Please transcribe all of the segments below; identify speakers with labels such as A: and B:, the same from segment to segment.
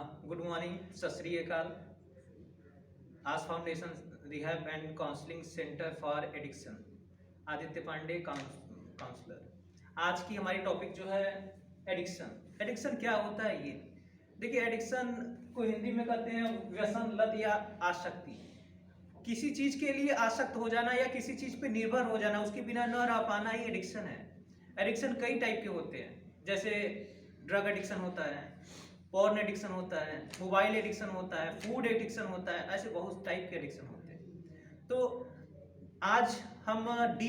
A: Good morning, सत श्री अकाल। आज foundation rehab and counselling centre for addiction, Aditya Pandey counsellor. आज की हमारी टॉपिक जो है एडिक्शन। एडिक्शन क्या होता है ये देखिए, एडिक्शन को हिंदी में कहते हैं व्यसन, लत या आसक्ति। किसी चीज के लिए आसक्त हो जाना या किसी चीज पे निर्भर हो जाना, उसके बिना न रह पाना, ही एडिक्शन है। एडिक्शन कई टाइप के होते हैं, जैसे ड्रग एडिक्शन होता है, पॉर्न एडिक्शन होता है, मोबाइल एडिक्शन होता है, फूड एडिक्शन होता है, ऐसे बहुत टाइप के एडिक्शन होते हैं। तो आज हम ड्रग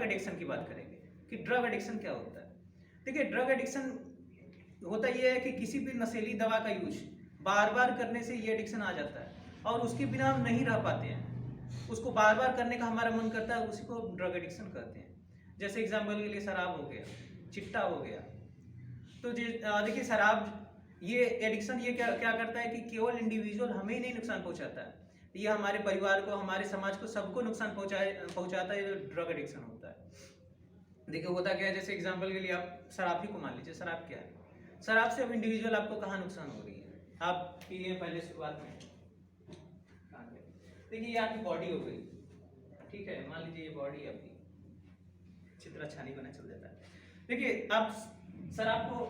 A: एडिक्शन की बात करेंगे कि ड्रग एडिक्शन क्या होता है। देखिए, ड्रग एडिक्शन होता ये है कि किसी भी नशीली दवा का यूज बार बार करने से ये एडिक्शन आ जाता है और उसके बिना हम नहीं रह पाते हैं। उसको बार बार करने का हमारा मन करता है, उसी को ड्रग एडिक्शन कहते हैं। जैसे एग्जाम्पल के लिए शराब हो गया, चिट्टा हो गया। तो देखिए, शराब ये एडिक्शन ये क्या करता है कि केवल इंडिविजुअल हमें ही नहीं नुकसान पहुंचाता है, ये हमारे परिवार को, हमारे समाज को, सबको नुकसान पहुंचाता है। जो ड्रग एडिक्शन होता है, देखिए होता क्या है, जैसे एग्जांपल के लिए आप शराब ही को मान लीजिए। शराब क्या है? शराब से अब इंडिविजुअल आपको कहाँ नुकसान हो रही है? आप पिए पहले शुरुआत में, देखिए ये आपकी बॉडी हो गई, ठीक है, मान लीजिए ये बॉडी आपकी अच्छी तरह छानी बना चल जाता है। देखिए, आप शराब को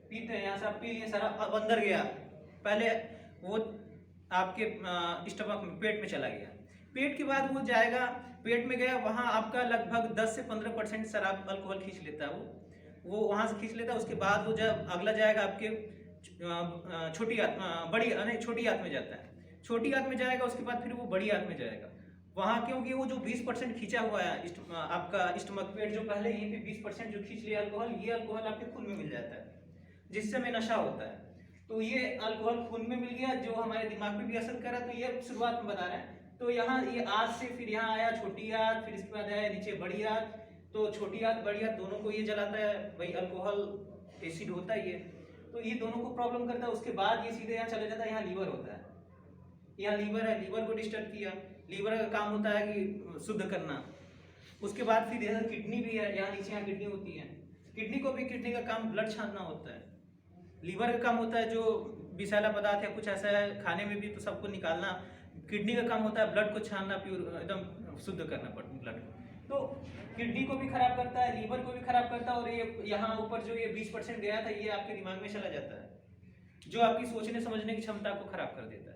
A: पीते हैं, यहाँ से आप पी लिए, शराब अब अंदर गया, पहले वो आपके स्टमक में, पेट में चला गया। पेट के बाद वो जाएगा, पेट में गया, वहाँ आपका लगभग 10 से 15% शराब अल्कोहल खींच लेता है। वो वहाँ से खींच लेता है। उसके बाद वो जब अगला जाएगा आपके छोटी आंत में जाता है। छोटी आंत में जाएगा, उसके बाद फिर वो बड़ी आंत में जाएगा। वहाँ क्योंकि वो जो 20% खींचा हुआ है आपका स्टमक, पेट जो पहले यहीं पे 20% जो खींच लिया अल्कोहल, ये अल्कोहल आपके खून में मिल जाता है, जिससे हमें नशा होता है। तो ये अल्कोहल खून में मिल गया, जो हमारे दिमाग पे भी असर करा। तो ये शुरुआत में बता रहे हैं। तो यहाँ ये आंत से फिर यहाँ आया छोटी आंत, फिर इसके बाद आया नीचे बड़ी आंत। तो छोटी आंत बड़ी आंत दोनों को ये जलाता है, भाई अल्कोहल एसिड होता है ये, तो ये दोनों को प्रॉब्लम करता है। उसके बाद ये सीधे यहाँ चला जाता है, यहाँ लीवर होता है। यहाँ लीवर है, लीवर को डिस्टर्ब किया। लीवर का काम होता है कि शुद्ध करना। उसके बाद फिर इधर किडनी भी है, यहाँ नीचे यहाँ किडनी होती है। किडनी का काम ब्लड छानना होता है। लीवर का काम होता है जो विषैला पदार्थ है, कुछ ऐसा है खाने में भी, तो सबको निकालना। किडनी का काम होता है ब्लड को छानना, प्योर एकदम शुद्ध करना पड़ता ब्लड। तो किडनी को भी खराब करता है, लीवर को भी खराब करता है। और ये यहाँ ऊपर जो ये 20% गया था, ये आपके दिमाग में चला जाता है, जो आपकी सोचने समझने की क्षमता को खराब कर देता है।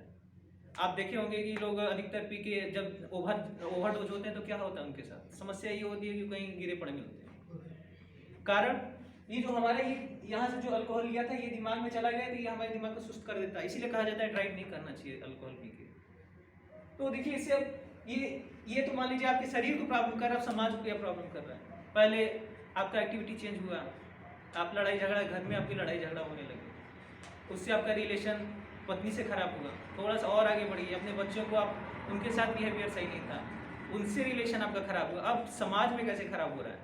A: आप देखे होंगे कि लोग अधिकतर पी के जब ओवरडोज होते हैं तो क्या होता है उनके साथ? समस्या ये होती है कि कहीं गिरे पड़े मिलते हैं। कारण ये जो हमारा ये यहाँ से जो अल्कोहल लिया था, ये दिमाग में चला गया, तो ये हमारे दिमाग को सुस्त कर देता है। इसीलिए कहा जाता है ड्राइव नहीं करना चाहिए अल्कोहल पी के। तो देखिए, इससे अब ये तो मान लीजिए आपके शरीर को प्रॉब्लम कर रहा है, समाज को क्या प्रॉब्लम कर रहा है। पहले आपका एक्टिविटी चेंज हुआ, आप लड़ाई झगड़ा, घर में आपकी लड़ाई झगड़ा होने लगे, उससे आपका रिलेशन पत्नी से खराब हुआ। थोड़ा सा और आगे बढ़िए, अपने बच्चों को आप उनके साथ बिहेवियर सही नहीं था, उनसे रिलेशन आपका खराब हुआ। अब समाज में कैसे खराब हो रहा है?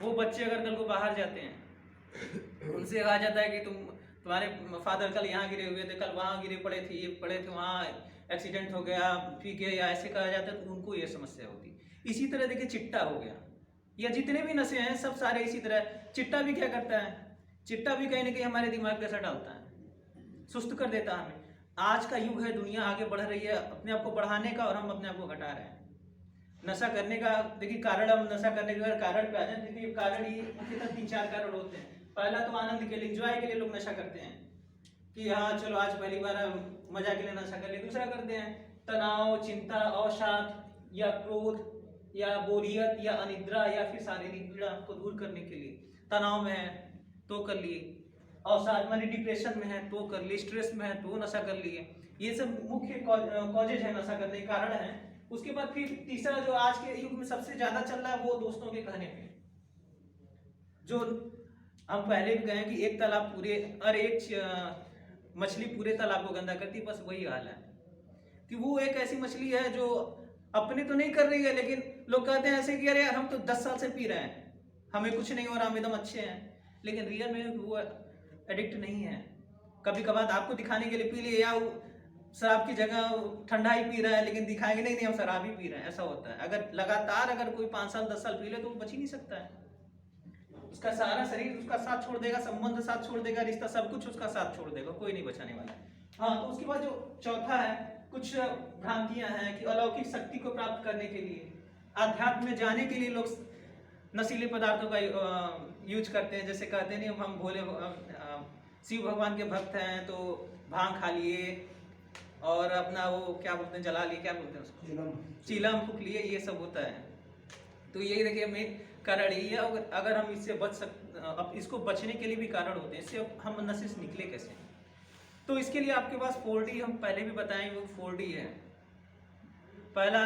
A: वो बच्चे अगर कल को बाहर जाते हैं, उनसे कहा जाता है कि तुम्हारे फादर कल यहाँ गिरे हुए थे, कल वहाँ गिरे पड़े थे, ये पड़े थे, वहाँ एक्सीडेंट हो गया, ठीक है, या ऐसे कहा जाता है, तो उनको ये समस्या होती। इसी तरह देखिए, चिट्टा हो गया, या जितने भी नशे हैं सब सारे इसी तरह। चिट्टा भी क्या करता है? चिट्टा भी कहीं ना कहीं हमारे दिमाग पर असर डालता है, सुस्त कर देता है हमें। आज का युग है, दुनिया आगे बढ़ रही है अपने आप को बढ़ाने का, और हम अपने आप को घटा रहे हैं नशा करने का। देखिए, कारण, हम नशा करने के कारण पे आ जाए। देखिए, कारण ये मुख्यतः 3-4 कारण होते हैं। पहला तो आनंद के लिए, एंजॉय के लिए लोग नशा करते हैं कि हाँ चलो आज पहली बार मजा के लिए नशा कर लिए। दूसरा करते हैं तनाव, चिंता, अवसाद या क्रोध या बोरियत या अनिद्रा या फिर शारीरिक पीड़ा को दूर करने के लिए। तनाव में है तो कर लिए, अवसाद मानी डिप्रेशन में है तो कर लिए, स्ट्रेस में है तो नशा कर लिए। ये सब मुख्य कॉजेज है, नशा करने के कारण है। उसके बाद फिर तीसरा जो आज के युग में सबसे ज्यादा चल रहा है, वो दोस्तों के कहने पे। जो हम पहले भी कहें कि एक तालाब पूरे और एक मछली पूरे तालाब को गंदा करती, बस वही हाल है कि वो एक ऐसी मछली है जो अपने तो नहीं कर रही है, लेकिन लोग कहते हैं ऐसे कि अरे यार हम तो 10 साल से पी रहे हैं, हमें कुछ नहीं हो रहा, हम एकदम अच्छे हैं। लेकिन रियल में वो एडिक्ट नहीं है। कभी कभार आपको दिखाने के लिए पी लिए, या शराब की जगह ठंडा ही पी रहा है, लेकिन दिखाएंगे नहीं हम शराब ही पी रहे हैं, ऐसा होता है। अगर लगातार अगर कोई 5 साल 10 साल पी ले तो वो बच ही नहीं सकता है। उसका सारा शरीर उसका साथ छोड़ देगा, संबंध साथ छोड़ देगा, रिश्ता सब कुछ उसका साथ छोड़ देगा, कोई नहीं बचाने वाला। हाँ, तो उसके बाद जो चौथा है, कुछ भ्रांतियां हैं कि अलौकिक शक्ति को प्राप्त करने के लिए, आध्यात्म में जाने के लिए लोग नशीले पदार्थों का यूज करते हैं। जैसे कहते नहीं हम भोले शिव भगवान के भक्त हैं तो भांग खा लिए और अपना वो क्या बोलते हैं जला लिए, क्या बोलते हैं उसको, चिलम फूक लिए, ये सब होता है। तो यही देखिए मेन कारण यही है। अगर हम इससे बच अब इसको बचने के लिए भी कारण होते हैं, इससे हम नशे से निकले कैसे। तो इसके लिए आपके पास 4D हम पहले भी बताएं, वो 4D है। पहला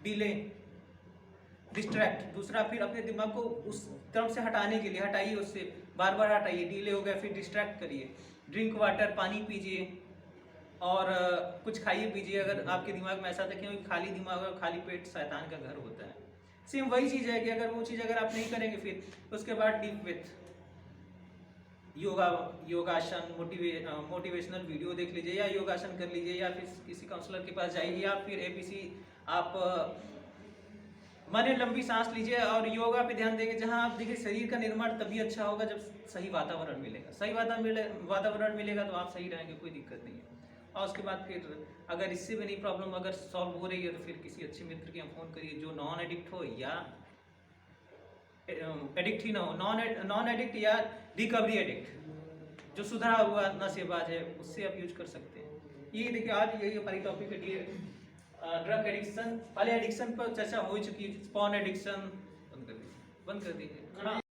A: डिले, डिस्ट्रैक्ट, दूसरा फिर अपने दिमाग को उस तरफ से हटाने के लिए हटाइए, उससे बार बार हटाइए, डिले हो गया फिर डिस्ट्रैक्ट करिए। ड्रिंक वाटर, पानी पीजिए और कुछ खाइए पीजिए। अगर आपके दिमाग में ऐसा था क्योंकि खाली दिमाग और खाली पेट शैतान का घर होता है, सेम वही चीज़ है कि अगर वो चीज़ अगर आप नहीं करेंगे फिर उसके बाद डीप विथ योगासन, मोटिवेशनल वीडियो देख लीजिए या योगासन कर लीजिए या फिर किसी काउंसलर के पास जाइए या फिर एबीसी आप माने लंबी सांस लीजिए और योगा पे ध्यान देंगे। जहां आप देखिए शरीर का निर्माण तभी अच्छा होगा जब सही वातावरण मिलेगा। सही वातावरण मिलेगा तो आप सही रहेंगे, कोई दिक्कत नहीं है। और उसके बाद फिर अगर इससे भी नहीं प्रॉब्लम अगर सॉल्व हो रही है तो फिर किसी अच्छे मित्र के हम फोन करिए जो नॉन एडिक्ट हो या एडिक्ट ही ना हो, नॉन एडिक्ट या रिकवरी एडिक्ट, जो सुधरा हुआ नशेबाज है, उससे आप यूज कर सकते हैं। ये देखिए आज यही हमारी टॉपिक है, ड्रग एडिक्शन। पहले एडिक्शन पर चर्चा हो चुकी है, स्पॉन एडिक्शन। बंद कर दीजिए।